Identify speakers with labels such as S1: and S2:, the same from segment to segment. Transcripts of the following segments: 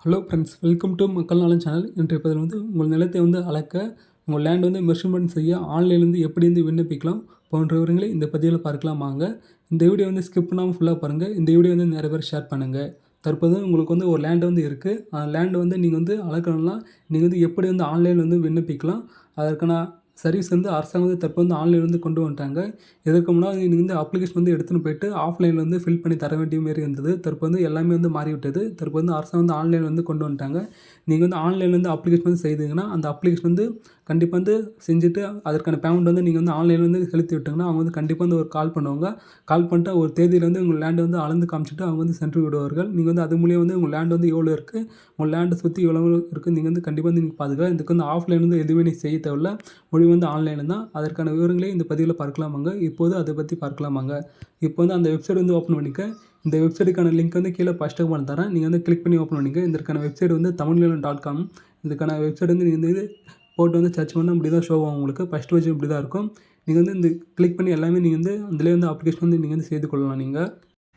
S1: Hello friends, welcome to மக்கள் நலன் channel. இன்றைய பதில் உங்கள் நிலத்தை அளக்க, உங்கள் லேண்ட் மெஷர்மெண்ட் செய்ய ஆன்லைன்லேருந்து எப்படி விண்ணப்பிக்கலாம் போன்ற விவரங்களை இந்த பதிவில் பார்க்கலாம் வாங்க. இந்த வீடியோ ஸ்கிப் பண்ணாமல் ஃபுல்லாக பாருங்கள். இந்த வீடியோ நிறைய பேர் ஷேர் பண்ணுங்கள். தற்போது உங்களுக்கு ஒரு லேண்ட் இருக்குது. அந்த லேண்டு நீங்கள் அளக்கணும்னா நீங்கள் எப்படி ஆன்லைனில் விண்ணப்பிக்கலாம். அதற்கான சர்வீஸ் அரசாங்கம் தற்போது ஆன்லைனில் கொண்டு வந்துட்டாங்க. இதற்கு முன்னாடி நீங்கள் அப்ளிகேஷன் எடுத்துன்னு போயிட்டு ஆஃப்லைனில் ஃபில் பண்ணி தர வேண்டிய மாரி இருந்தது. தற்போது எல்லாமே மாறிவிட்டது. தற்போது அரசாங்கம் ஆன்லைனில் கொண்டு வந்துட்டாங்க. நீங்கள் ஆன்லைனில் அப்ளிகேஷன் செய்தீங்கன்னா அந்த அப்ளிகேஷன் கண்டிப்பாக செஞ்சுட்டு அதற்கான பேமெண்ட் நீங்கள் ஆன்லைனில் செலுத்தி விட்டிங்கன்னா அவங்க கண்டிப்பாக ஒரு கால் பண்ணுவாங்க. கால் பண்ணிட்டு ஒரு தேதியில் உங்கள் லேண்டு அளந்து காமிச்சிட்டு அவங்க சென்று விடுவார்கள். நீங்கள் அது மூலியம் உங்கள் லேண்டு எவ்வளோ இருக்குது, உங்கள் லேண்டை சுற்றி எவ்வளோ இருக்குது நீங்கள் கண்டிப்பாக நீங்கள் பார்த்துக்கலாம். இதுக்கு ஆஃப்லைன் எதுவுமே நீ செய்ய தேவையில்ல. மொழி ஆன்லைனில் தான். அதற்கான விவரங்களை இந்த பதிவில் பார்க்கலாமாங்க. இப்போது அதை பற்றி பார்க்கலாமாங்க. இப்போ அந்த வெப்சைட் ஓப்பன் பண்ணிக்க. இந்த வெப்சைட்டுக்கான லிங்க் கீழே ஃபஸ்ட்டு பண்ண தரேன். நீங்கள் கிளிக் பண்ணி ஓப்பன் பண்ணிக்க. இதற்கான வெப்சைட் தமிழ்நிலம்.com. இதுக்கான வெப்சைட் நீங்கள் போட்டு சர்ச் பண்ணால் இப்படி தான் ஷோ ஆகும். உங்களுக்கு ஃபஸ்ட் வச்சு இப்படி தான் இருக்கும். நீங்கள் இந்த கிளிக் பண்ணி எல்லாமே நீங்கள் அதிலே அப்ளிகேஷன் நீங்கள் செய்து கொள்ளலாம். நீங்கள்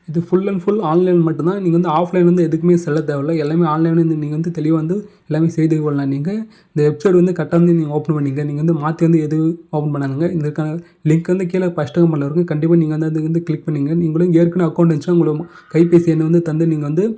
S1: இது ஃபுல் அண்ட் ஃபுல் ஆன்லைன் மட்டும்தான். நீங்கள் ஆஃப்லைன் எதுக்குமே செல்ல தேவையில்லை. எல்லாமே ஆன்லைன் நீங்கள் தெளிவாக எல்லாமே செய்து கொள்ளலாம். நீங்கள் இந்த வெப்சைட் கரெக்டாக நீங்கள் ஓப்பன் பண்ணிங்க. நீங்கள் மாற்றி எதுவும் ஓப்பன் பண்ணாதுங்க. இதற்கான லிங்க் கீழே ஃபஸ்ட்டு கமெண்ட்டில் இருக்கும். கண்டிப்பாக நீங்கள் அது கிளிக் பண்ணிங்க. நீங்களும் ஏற்கனவே அக்கௌண்ட் இருந்துச்சுன்னா உங்களுக்கு கைபேசி எண்ணை தந்து நீங்கள்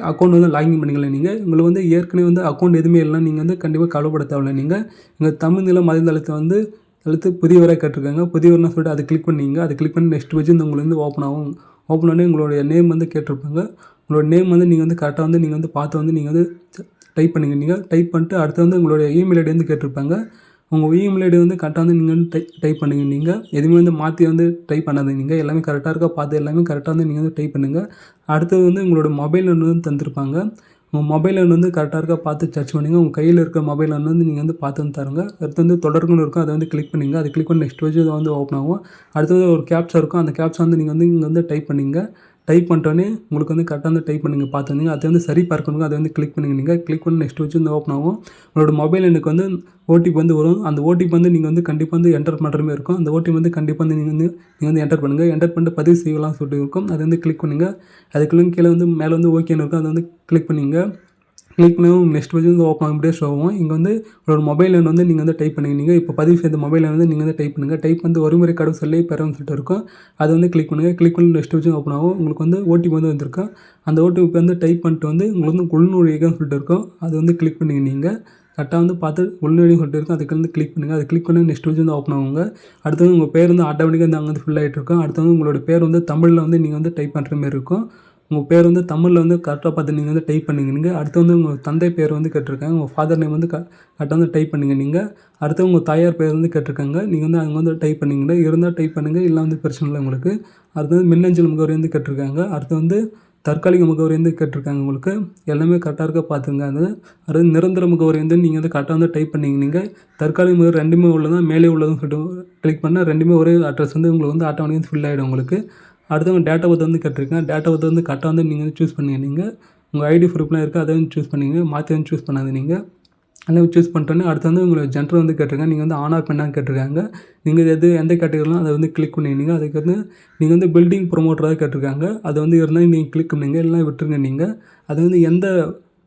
S1: அக்கௌண்ட் லாகின் பண்ணிக்கலாம். நீங்கள் உங்களுக்கு ஏற்கனவே அக்கௌண்ட் எதுவுமே இல்லை. நீங்கள் கண்டிப்பாக கவலைப்பட தேவையில்லை. நீங்கள் தமிழ்நிலம் மதிந்தளத்தை அடுத்து புதியவராக கேட்டிருக்காங்க. புதியவர்னு சொல்லிட்டு அதை கிளிக் பண்ணிங்க. அதை கிளிக் பண்ணி நெக்ஸ்ட் பேஜ் உங்களுக்கு ஓப்பன் ஆகும். ஓப்பன் பண்ணி உங்களுடைய நேம் கேட்டிருப்பாங்க. உங்களோட நேம் நீங்கள் கரெக்டாக நீங்கள் பார்த்து நீங்கள் டைப் பண்ணுங்க. நீங்கள் டைப் பண்ணிட்டு அடுத்து உங்களுடைய இமெயில் ஐடி கேட்டிருப்பாங்க. உங்கள் இமெயில் ஐடி கரெக்டாக நீங்கள் டைப் பண்ணுங்க. நீங்கள் எதுவுமே மாற்றி டைப் பண்ணாதீங்க. நீங்கள் எல்லாமே கரெக்டாக இருக்கா பார்த்து எல்லாமே கரெக்டாக நீங்கள் டைப் பண்ணுங்கள். அடுத்தது உங்களோட மொபைல் எண் தந்திருப்பாங்க. உங்கள் மொபைல் எண் கரெக்டாக இருக்கா பார்த்து சர்ச் பண்ணுங்கள். உங்கள் கையில் இருக்கிற மொபைல் எண் நீங்கள் பார்த்து தருங்க. அடுத்து தொடர்புன்னு இருக்கும். அதை கிளிக் பண்ணிங்க. அதை கிளிக் பண்ணி நெக்ஸ்ட் பேஜ் ஓப்பன் ஆகும். அடுத்தது ஒரு கேப்சா இருக்கும். அந்த கேப்சா நீங்கள் இங்கே டைப் பண்ணிங்க. டைப் பண்ணிட்டோன்னே உங்களுக்கு கரெக்டாக டைப் பண்ணுங்க பார்த்துருந்தீங்க. அதை சரி பார்க்கணுங்க. அதை கிளிக் பண்ணுங்க. நீங்கள் கிளிக் பண்ணி நெக்ஸ்ட் வச்சு ஓப்பன் ஆகும். உங்களோட மொபைல் எண்ணுக்கு ஓடிபி வரும். அந்த ஓடிபி நீங்கள் கண்டிப்பாக என்டர் பண்ணுற மாதிரி இருக்கும். அந்த ஓடிபி கண்டிப்பாக நீங்கள் என்டர் பண்ணுங்கள். என்டர் பண்ணிட்டு பதிவு செய்யலாம் சொல்லிட்டு இருக்கும். அதை கிளிக் பண்ணுங்கள். அதுக்குள்ள கீழே மேலே ஓகேன்னு இருக்கும். அதை கிளிக் பண்ணிங்க. கிளிக் பண்ணி நெக்ஸ்ட் பேஜ் ஓப்பன் ஆகும். இப்படியே ஷோ ஆகும். இங்கே உங்களோட மொபைல் எண் நீங்கள் டைப் பண்ணுங்க. நீங்கள் இப்போ பதிவு செய்த மொபைல் எண் நீங்கள் டைப் பண்ணுங்கள். டைப் ஒரு முறை கடவு சொல்லை பெறன்னு சொல்லிட்டு இருக்கும். அதை கிளிக் பண்ணுங்கள். கிளிக் பண்ணி நெக்ஸ்ட் பேஜ் ஓப்பன் ஆகும். உங்களுக்கு ஓடிபி வந்திருக்கும். அந்த ஓடிபி டைப் பண்ணிட்டு உங்களுக்கு உள்நுழைவுன்னு சொல்லிட்டு இருக்கும். அதை கிளிக் பண்ணுங்க. நீங்கள் கரெக்டாக பார்த்து உள்நுழைவுன்னு சொல்லிட்டு இருக்கும். அதுக்கு கிளிக் பண்ணுங்கள். அதை கிளிக் பண்ணி நெக்ஸ்ட் பேஜ் ஓப்பன் ஆகுங்க. அடுத்தது உங்கள் பேர் ஆட்டோமேட்டிக்காக அங்கே ஃபில் ஆகிட்டு இருக்கும். அடுத்தது உங்களோட பேர் தமிழில் நீங்கள் டைப் பண்ணுற மாதிரி இருக்கும். உங்கள் பேர் தமிழில் கரெக்டாக பார்த்து நீங்கள் டைப் பண்ணுங்க. நீங்கள் அடுத்து உங்கள் தந்தை பேர் கேட்டிருக்காங்க. உங்கள் ஃபாதர் நேம் கரெக்டாக டைப் பண்ணுங்க. நீங்கள் அடுத்து உங்கள் தாயார் பேர் கேட்டிருக்காங்க. நீங்கள் அங்கே டைப் பண்ணிங்கன்னா இருந்தால் டைப் பண்ணுங்கள். இல்லை பிரச்சனை இல்லை உங்களுக்கு. அடுத்தது மின்னஞ்சல் முகவரி கேட்டிருக்காங்க. அடுத்து தற்காலிக முகவரி கேட்டிருக்காங்க. உங்களுக்கு எல்லாமே கரெக்டாக இருக்க பார்த்துங்க. அடுத்து நிரந்தர முகவரி நீங்கள் கரெக்டாக டைப் பண்ணிங்க. நீங்கள் தற்காலிக முகவரி ரெண்டுமே உள்ளதான் மேலே உள்ளதுன்னு சொல்லிட்டு கிளிக் பண்ணால் ரெண்டுமே ஒரே அட்ரஸ் உங்களுக்கு ஆட்டோமேட்டிக்காக ஃபில் ஆகிடும் உங்களுக்கு. அடுத்தவங்க டேட்டா பர்த் கேட்டிருக்கேன். டேட்டா பர்த் கரெக்டாக நீங்கள் சூஸ் பண்ணுங்க. நீங்கள் உங்கள் ஐடி ப்ரூஃப்லாம் இருக்குது. அதை சூஸ் பண்ணிங்க. மாற்றி சூஸ் பண்ணாது. நீங்கள் எல்லாம் சூஸ் பண்ணிட்டோன்னே அடுத்து உங்களை ஜென்டர் கேட்டிருக்காங்க. நீங்கள் ஆனா பெண்ணாக கேட்டிருக்காங்க. நீங்கள் எந்த கேட்டகரிலாம் அதை கிளிக் பண்ணிங்க. அதுக்கு நீங்கள் பில்டிங் ப்ரொமோட்டராக கேட்டிருக்காங்க. அதை இருந்தால் நீங்கள் கிளிக் பண்ணுங்க. எல்லாம் விட்டுருங்க. நீங்கள் அது எந்த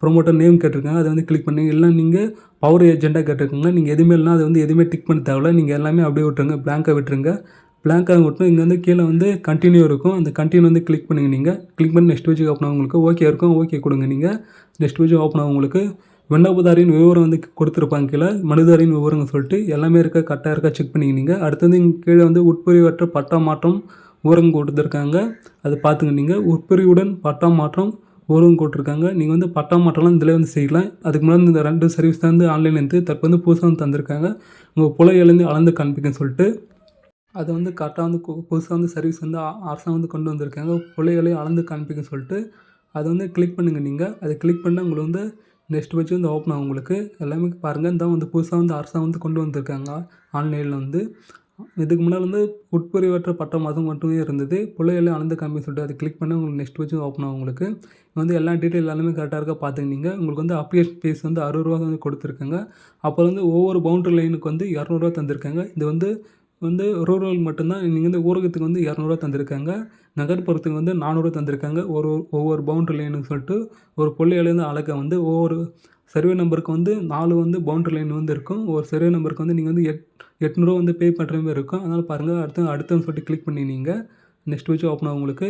S1: ப்ரொமோட்டர் நேம் கேட்டிருக்காங்க. அதை கிளிக் பண்ணுங்க. எல்லாம் நீங்கள் பவர் ஏஜென்ட்டாக கேட்டிருக்காங்க. நீங்கள் எதுவுமே இல்லைனா அது எதுவுமே டிக் பண்ண தேவையில்ல. நீங்கள் எல்லாமே அப்படியே விட்டுருங்க. பிளாங்காக விட்டுருங்க. பிளாங்காக விட்டு இங்கே கீழே கண்டினியூ இருக்கும். அந்த கண்டினியூ கிளிக் பண்ணுங்க. நீங்கள் கிளிக் பண்ணி நெக்ஸ்ட் பேஜ் ஓப்பன் ஆகும். உங்களுக்கு ஓகே இருக்கும். ஓகே கொடுங்க. நீங்கள் நெக்ஸ்ட் பேஜ் ஓப்பன் ஆகும். உங்களுக்கு விண்ணப்பதாரின் விவரம் கொடுத்துருப்பாங்க. கீழே மனுதாரின் விவரங்கள் சொல்லிட்டு எல்லாமே இருக்கா கரெக்டாக இருக்கா செக் பண்ணிங்க. நீங்கள் அடுத்தது இங்கே கீழே உட்பிரிவற்ற பட்டா மாற்றம் விவரம் கொடுத்துருக்காங்க. அதை பார்த்துங்க. நீங்கள் உட்பிரிவுடன் பட்டா மாற்றம் விவரம் கொடுத்துருக்காங்க. நீங்கள் பட்டா மாற்றம்லாம் இதில் செய்யலாம். அதுக்கு முன்னாடி இந்த 2 சர்வீஸ் தான் ஆன்லைன் தற்போது புதுசாக தந்திருக்காங்க. உங்கள் புலையிலேருந்து அளந்து காண்பிக்கன்னு சொல்லிட்டு அதை கரெக்டாக புதுசாக சர்வீஸ் அரசாங்கம் கொண்டு வந்திருக்காங்க. புள்ளைகளை அளந்து காண்பிக்க சொல்லிட்டு அதை கிளிக் பண்ணுங்கள். நீங்கள் அதை கிளிக் பண்ணால் உங்களுக்கு நெக்ஸ்ட் பேஜ் ஓப்பன் ஆகும். உங்களுக்கு எல்லாமே பாருங்கள். இந்த புதுசாக அரசாங்கம் கொண்டு வந்திருக்காங்க ஆன்லைனில். இதுக்கு முன்னால் உட்பிரிவற்ற பட்டா மாதம் மட்டுமே இருந்தது. புள்ளைகளை அளந்து காண்பிக்க சொல்லிட்டு அதை கிளிக் பண்ணால் உங்களுக்கு நெக்ஸ்ட் பேஜ் ஓப்பன் ஆகும். உங்களுக்கு எல்லா டீட்டெயில் எல்லாமே கரெக்டாக இருக்கா பார்த்துங்க. நீங்கள் உங்களுக்கு அப்ளிகேஷன் ஃபீஸ் 60 ரூபா கொடுத்துருக்காங்க. அப்போ ஒவ்வொரு பவுண்டரி லைனுக்கு 200 ரூபா தந்திருக்காங்க. இது வந்து ரூரல் மட்டும்தான் நீங்கள் வந்து ஊரகத்துக்கு வந்து 200 தந்திருக்காங்க. நகர்ப்புறத்துக்கு வந்து 400 தந்திருக்காங்க. ஒவ்வொரு பவுண்டரி லைனுக்கு சொல்லிட்டு ஒரு புள்ளியிலேருந்து அளக்க வந்து ஒவ்வொரு சர்வே நம்பருக்கு வந்து 4 வந்து பவுண்டரி லைன் வந்து இருக்கும். ஒரு சர்வே நம்பருக்கு வந்து நீங்கள் வந்து 800 வந்து பே பண்ணுற மாரி இருக்கும். அதனால் பாருங்கள் அடுத்ததுன்னு சொல்லிட்டு கிளிக் பண்ணி நீங்கள் நெக்ஸ்ட் வச்சு ஓப்பன் ஆகும் உங்களுக்கு.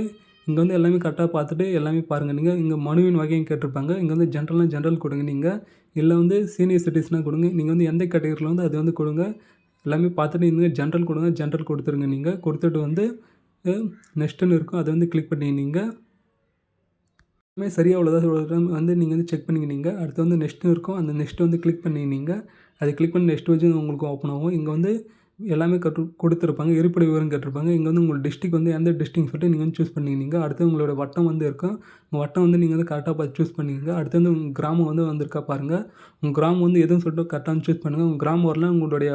S1: இங்கே வந்து எல்லாமே கரெக்டாக பார்த்துட்டு எல்லாமே பாருங்கள் நீங்கள். இங்கே மனுவின் வகையும் கேட்டிருப்பாங்க. இங்கே வந்து ஜென்ரல் கொடுங்க நீங்கள். இல்லை வந்து சீனியர் சிட்டிசனாக கொடுங்க. நீங்கள் வந்து எந்த கேட்டகரியில் வந்து அது வந்து கொடுங்க. எல்லாமே பார்த்துட்டு நீங்கள் ஜென்ரல் கொடுங்க. ஜென்ரல் கொடுத்துருங்க நீங்கள். கொடுத்துட்டு வந்து நெக்ஸ்ட்டுன்னு இருக்கும். அதை வந்து கிளிக் பண்ணி நீங்கள் எல்லாமே சரியாக உள்ளதா ஒரு டைம் வந்து நீங்கள் வந்து செக் பண்ணிங்க நீங்கள். அடுத்து வந்து நெக்ஸ்ட்டுன்னு இருக்கும். அந்த நெக்ஸ்ட்டு வந்து கிளிக் பண்ணி நீங்கள் அதை கிளிக் பண்ணி நெக்ஸ்ட் வச்சு உங்களுக்கு ஓப்பன் ஆகும். இங்கே வந்து எல்லாமே கொடுத்துருப்பாங்க. இருப்பிட விவரம் கேட்டிருப்பாங்க. இங்கே வந்து உங்கள் டிஸ்ட்ரிக் வந்து எந்த டிஸ்ட்ரிக்ட்னு சொல்லிட்டு நீங்கள் வந்து சூஸ் பண்ணிக்கினீங்க. அடுத்து உங்களோட வட்டம் வந்து இருக்கும். உங்கள் வட்டம் வந்து நீங்கள் வந்து கரெக்டாக பார்த்து சூஸ் பண்ணிக்கங்க. அடுத்து வந்து உங்கள் கிராமம் வந்து வந்திருக்கா பாருங்கள். உங்கள் கிராமம் வந்து எதுன்னு சொல்லிட்டு கரெக்டாக சூஸ் பண்ணுங்கள். உங்கள் கிராமம் வரலாம் உங்களுடைய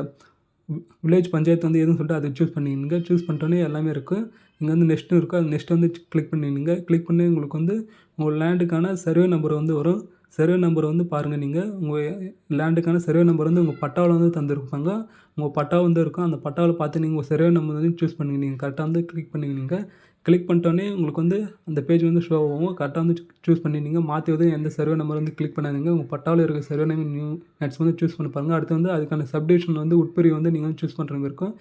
S1: வில்லேஜ் பஞ்சாயத்து வந்து எதுன்னு சொல்லிட்டு அதை சூஸ் பண்ணிக்கங்க. சூஸ் பண்ணிட்டோன்னே எல்லாமே இருக்குது. இங்கே வந்து நெக்ஸ்ட்டு இருக்கும். அது நெக்ஸ்ட் வந்து கிளிக் பண்ணிக்கங்க. கிளிக் பண்ணி உங்களுக்கு வந்து உங்கள் லேண்டுக்கான சர்வே நம்பர் வந்து வரும். சர்வே நம்பர் வந்து பாருங்கள் நீங்கள். உங்கள் லேண்டுக்கான சர்வே நம்பர் வந்து உங்கள் பட்டாவில் வந்து தந்துருப்பாங்க. உங்கள் பட்டா வந்து இருக்கும். அந்த பட்டாவில் பார்த்து நீங்கள் உங்கள் சர்வே நம்பர் வந்து சூஸ் பண்ணிங்க. நீங்கள் கரெக்டாக வந்து கிளிக் பண்ணிக்கினீங்க. கிளிக் பண்ணிட்டோன்னே உங்களுக்கு வந்து அந்த பேஜ் வந்து ஷோ ஆகும். கரெக்டாக வந்து சூஸ் பண்ணிங்க. மாற்றி வந்து எந்த சர்வே நம்பர் வந்து கிளிக் பண்ணாதீங்க. உங்கள் பட்டாவில் இருக்க சர்வே நம்பர் நெக்ஸ்ட் வந்து சூஸ் பண்ணி பாருங்கள். அடுத்து வந்து அதுக்கான சப்டிவிஷன் வந்து உட்பிரிவு வந்து நீங்கள் வந்து சூஸ் பண்ணுற மாதிரி இருக்கும்.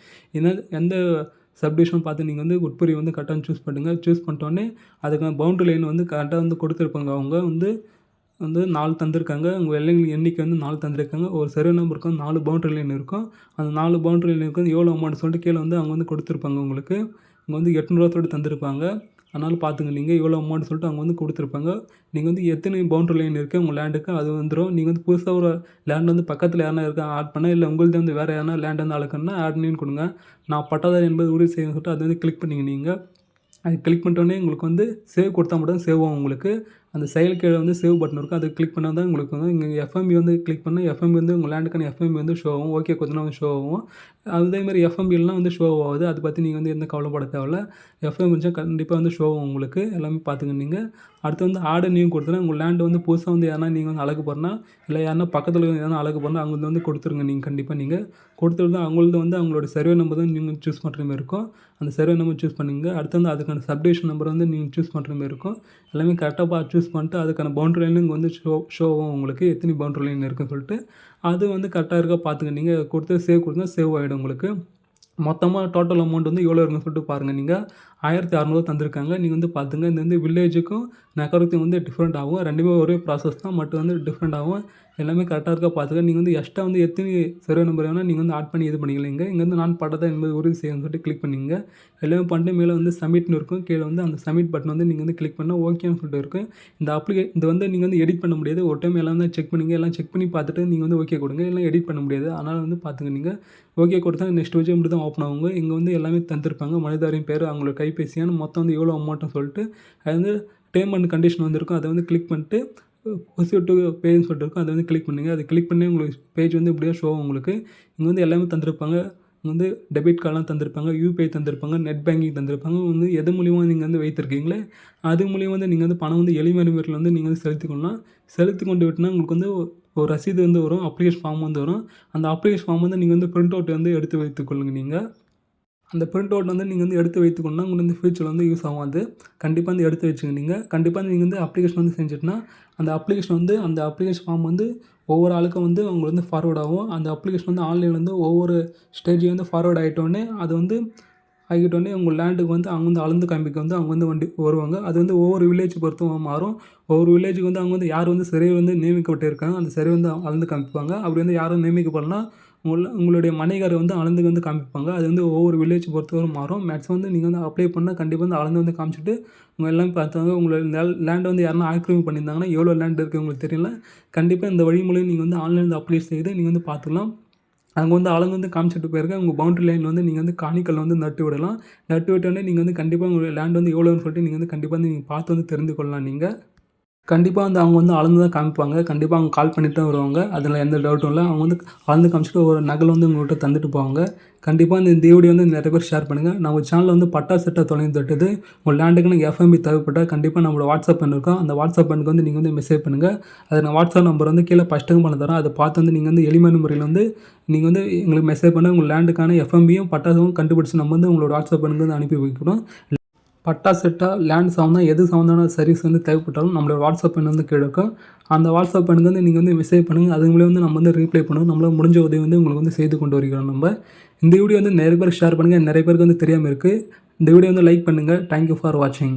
S1: எந்த சப்டிவிஷன் பார்த்து நீங்கள் வந்து உட்பிரிவு வந்து கரெக்டாக சூஸ் பண்ணுங்கள். சூஸ் பண்ணிட்டோன்னே அதுக்கான பவுண்டரி லைன் வந்து கரெக்டாக வந்து கொடுத்துருப்பாங்க. அவங்க வந்து 4 தந்திருக்காங்க. உங்கள் எல்லைகள் எண்ணிக்கை வந்து 4 தந்திருக்காங்க. ஒரு சர்வே நம்பருக்கு வந்து 4 பவுண்டரி லைன் இருக்கும். அந்த 4 பவுண்டரி லைனுக்கு வந்து எவ்வளோ அமௌண்ட் சொல்லிட்டு கீழே வந்து அவங்க வந்து கொடுத்துருப்பாங்க உங்களுக்கு. இங்கே வந்து 800 சொல்லிட்டு தந்திருப்பாங்க. அதனால் பார்த்துங்க நீங்கள் எவ்வளோ அமௌண்ட் சொல்லிட்டு அவங்க வந்து கொடுத்துருப்பாங்க. நீங்கள் வந்து எத்தனை பவுண்டரி லைன் இருக்குது உங்கள் லேண்டுக்கு அது வந்துடும். நீங்கள் வந்து புதுசாக ஒரு லேண்ட் வந்து பக்கத்தில் யாருனா இருக்கா ஆட் பண்ண, இல்லை உங்கள்து வந்து வேறு யாருனா லேண்ட் வந்து அளக்கணும்னா ஆட் பண்ணின்னு கொடுங்க. நான் பட்டாதாரி என்பது உறுதி செய்யணும்னு சொல்லிட்டு அது வந்து கிளிக் பண்ணிங்க நீங்கள். அது கிளிக் பண்ணிட்டோன்னே உங்களுக்கு வந்து சேவ் கொடுத்தா மட்டும் தான் சேவ் ஆகும் உங்களுக்கு. அந்த செயல் கீழே வந்து சேவ் பட்டன் இருக்கும். அதை கிளிக் பண்ணால் தான் உங்களுக்கு வந்து இங்கே எஃப்எம்பி வந்து கிளிக் பண்ணால் எஃப்எம்பி வந்து உங்கள் லேண்டுக்கான எஃப்எம்பி வந்து ஷோ ஆகும். ஓகே கொடுத்தனா வந்து ஷோ ஆகும். அதேமாதிரி எஃப்எம்பிலாம் வந்து ஷோ ஆகுது. அதை பற்றி நீங்கள் வந்து எந்த கவலைப்பட தேவையில்ல. எஃப்எம் இருந்துச்சா கண்டிப்பாக வந்து ஷோ ஆகும் உங்களுக்கு. எல்லாமே பார்த்துங்க நீங்கள். அடுத்து வந்து ஆர்டர் நீங்கள் கொடுத்தனா உங்கள் லேண்டு வந்து புதுசாக வந்து யாருனா நீங்கள் வந்து அழகு போகிறனா, இல்லை யாருனா பக்கத்தில் யாருனா அழகு போகிறனா அவங்களுக்கு வந்து கொடுத்துருங்க நீங்கள். கண்டிப்பாக நீங்கள் கொடுத்துட்டு அவங்கள்து வந்து அவங்களோட சர்வே நம்பர் தான் நீங்கள் சூஸ் பண்ணுற மாதிரி இருக்கும். அந்த சர்வே நம்பர் சூஸ் பண்ணிங்க. அடுத்து வந்து அதுக்கான சப்டிவிஷன் நம்பர் வந்து நீங்கள் சூஸ் பண்ணுற மாதிரி இருக்கும். எல்லாமே கரெக்டாக பார்த்து சூஸ் பண்ணிட்டு அதுக்கான பவுண்டரி லைன் இங்கே வந்து ஷோ ஆகும் உங்களுக்கு. எத்தனை பவுண்டரி லைன் இருக்குன்னு சொல்லிட்டு அது வந்து கரெக்டாக இருக்கா பார்த்துங்க. நீங்கள் கொடுத்து சேவ் கொடுத்தா சேவ் ஆகிடும் உங்களுக்கு. மொத்தமாக டோட்டல் அமௌண்ட் வந்து எவ்வளோ இருக்குன்னு சொல்லிட்டு பாருங்கள் நீங்கள். 1600 தந்திருக்காங்க. நீங்கள் வந்து பார்த்துங்க. இது வந்து வில்லேஜுக்கும் நகரத்துக்கும் வந்து டிஃப்ரெண்ட் ஆகும். ரெண்டுமே ஒரே ப்ராசஸ் தான். மட்டும் வந்து டிஃப்ரெண்ட் ஆகும். எல்லாமே கரெக்டாக இருக்கா பார்த்துக்க. நீங்கள் வந்து எக்ஸ்ட்ரா வந்து எத்தனை சர்வே நம்பர் வேணால் நீங்கள் வந்து ஆட் பண்ணி இது பண்ணிக்கலாங்க. இங்கே வந்து நான் பட்டதா என்பது உறுதி செய்யணும்னு சொல்லிட்டு கிளிக் பண்ணிங்க. எல்லாமே பண்ணிட்டு மேலே வந்து சப்மிட்னு இருக்கும். கீழே வந்து அந்த சப்மிட் பட்டன் வந்து நீங்கள் வந்து கிளிக் பண்ணால் ஓகேன்னு சொல்லிட்டு இருக்கும். இது வந்து நீங்கள் வந்து எடிட் பண்ண முடியாது. ஒரு டைம் எல்லாம் செக் பண்ணிங்க. எல்லாம் செக் பண்ணி பார்த்துட்டு நீங்கள் வந்து ஓகே கொடுங்க. எல்லாம் எடிட் பண்ண முடியாது. அதனால் வந்து பார்த்துங்க நீங்கள். ஓகே கொடுத்தா நெக்ஸ்ட் வச்சு மட்டும் தான் ஓப்பன் ஆகுங்க. இங்கே வந்து எல்லாமே தந்திருப்பாங்க. மனிதாரின் பேர், அவங்களோட கைபேசியான மொத்தம் வந்து எவ்வளோ அமௌண்ட்டுன்னு சொல்லிட்டு அது வந்து டேர்ம் அண்ட் கண்டிஷன் வந்து இருக்கும். அதை வந்து கிளிக் பண்ணிட்டு ப்ரொசீட் டு பேன்னு சொல்லிட்டு இருக்கும். அதை வந்து கிளிக் பண்ணுங்க. அதை கிளிக் பண்ணி உங்களுக்கு பேஜ் வந்து இப்படியே ஷோ உங்களுக்கு. இங்கே வந்து எல்லாமே தந்திருப்பாங்க. இங்கே வந்து டெபிட் கார்டெலாம் தந்திருப்பாங்க, யூபிஐ தந்திருப்பாங்க, நெட் பேங்கிங் தந்திருப்பாங்க. வந்து எது மூலியமாக நீங்கள் வந்து வைத்திருக்கீங்களே அது மூலியமாக வந்து நீங்கள் வந்து பணம் வந்து எளிமையான முறையில் வந்து நீங்கள் வந்து செலுத்திக்கொள்ளலாம். செலுத்தி கொண்டு விட்டுனா உங்களுக்கு வந்து ஒரு ரசீது வந்து வரும். அப்ளிகேஷன் ஃபார்ம் வந்து வரும். அந்த அப்ளிகேஷன் ஃபார்ம் வந்து நீங்கள் வந்து பிரிண்ட் அவுட் வந்து எடுத்து வைத்துக்கொள்ளுங்க நீங்கள். அந்த பிரிண்ட் அவுட் வந்து நீங்கள் வந்து எடுத்து வைத்துக்கொண்டா உங்களுக்கு வந்து ஃபியூச்சரில் வந்து யூஸ் ஆகும். அது கண்டிப்பாக வந்து எடுத்து வச்சுங்க நீங்கள். கண்டிப்பாக நீங்கள் வந்து அப்ளிகேஷன் வந்து செஞ்சுட்டுனா அந்த அப்ளிகேஷன் ஃபார்ம் வந்து ஒவ்வொரு ஆளுக்கும் வந்து உங்களுக்கு வந்து ஃபார்வர்ட் ஆகும். அந்த அப்ளிகேஷன் வந்து ஆன்லைனில் வந்து ஒவ்வொரு ஸ்டேஜையும் வந்து ஃபார்வர்ட் ஆகிட்டோடனே அது வந்து ஆகிட்டோடனே உங்கள் லேண்டுக்கு வந்து அவங்க வந்து அளந்து காமிக்க வந்து அவங்க வந்து வண்டி வருவாங்க. அது வந்து ஒவ்வொரு வில்லேஜ் பொறுத்தும் மாறும். ஒவ்வொரு வில்லேஜுக்கு வந்து அவங்க வந்து யார் வந்து சர்வே வந்து நியமிக்கப்பட்டு இருக்காங்க அந்த சர்வே வந்து அளந்து காமிப்பாங்க. அப்படி வந்து யாரும் நியமிக்கப்படலனா உங்களுடைய மனைகாரை வந்து அளந்து வந்து காமிப்பாங்க. அது வந்து ஒவ்வொரு வில்லேஜ் பொறுத்தவரை மாறும். மேக்ஸிமம் வந்து நீங்கள் வந்து அப்ளை பண்ணால் கண்டிப்பாக வந்து அளந்து வந்து காமிச்சிட்டு உங்கள் எல்லாமே பார்த்தாங்க. உங்களோட லேண்டை வந்து யாருனா ஆக்கிரமிப்பு பண்ணியிருந்தாங்கன்னா எவ்வளோ லேண்ட் இருக்குது உங்களுக்கு தெரியல. கண்டிப்பாக இந்த வழி மூலம் நீங்கள் வந்து ஆன்லைனில் அப்ளை செய்து நீங்கள் வந்து பார்த்துக்கலாம். அங்கே வந்து அளந்து வந்து காமிச்சிட்டு போயிருக்க உங்கள் பவுண்டரி லைனில் வந்து நீங்கள் வந்து காணிக்கல் வந்து நட்டு விடலாம். நட்டு விட்டோடனே நீங்கள் வந்து கண்டிப்பாக உங்கள் லேண்ட் வந்து எவ்வளோன்னு சொல்லிட்டு நீங்கள் வந்து கண்டிப்பாக வந்து நீங்கள் பார்த்து வந்து தெரிந்து கொள்ளலாம் நீங்கள். கண்டிப்பாக வந்து அவங்க வந்து அளந்து தான் காமிப்பாங்க. கண்டிப்பாக அவங்க கால் பண்ணிட்டு தான் வருவாங்க. அதில எந்த டவுட்டும் இல்ல. அவங்க வந்து அளந்து காமிச்சுட்டு ஒரு நகல் வந்து உங்கள்கிட்ட தந்துட்டு போவாங்க. கண்டிப்பா இந்த வீடியோ வந்து நெறைய பேர் ஷேர் பண்ணுங்க. நம்ம சேனல்ல வந்து பட்டா சிட்டா தொலைந்து தட்டுது. உங்க லேண்டுக்குன்னு எஃப்எம்பி தேவைப்பட்டா கண்டிப்பா நம்மளோட வாட்ஸ்அப் எண் இருக்கும். அந்த வாட்ஸ்அப் எண்ணுக்கு வந்து நீங்க வந்து மெசேஜ் பண்ணுங்க. அது நான் வாட்ஸ்அப் நம்பர் வந்து கீழ ஃபர்ஸ்ட்டுக்கும் பண்ண தரேன். அத பார்த்து வந்து நீங்க வந்து எளிமையான முறையில வந்து நீங்க வந்து எங்களுக்கு மெசேஜ் பண்ண உங்க லேண்டுக்கான எஃப்எம்பியும் பட்டாவும் கண்டுபிடிச்சு நம்ம வந்து உங்களோட வாட்ஸ்அப் எண்ணுக்கு வந்து அனுப்பி வைக்கிறோம். பட்டா செட்டா, லேண்ட் சம்மந்தம் எது சம்மந்தமான சர்வீஸ் வந்து தேவைப்பட்டாலும் நம்மளோட வாட்ஸ்அப் எண் வந்து கீழ இருக்கும். அந்த வாட்ஸ்அப் எண்ணுக்கு வந்து நீங்க வந்து மெசேஜ் பண்ணுங்க. அது மூலியம் வந்து நம்ம வந்து ரீப்ளை பண்ணுவோம். நம்மளால முடிஞ்ச உதவி வந்து உங்களுக்கு வந்து செய்து கொண்டு வருகிறோம் நம்ப. இந்த வீடியோ வந்து நெறைய பேருக்கு ஷேர் பண்ணுங்க. நெறைய பேருக்கு வந்து தெரியாம இருக்கு. இந்த வீடியோ வந்து லைக் பண்ணுங்க. தேங்க் யூ ஃபார் வாட்சிங்.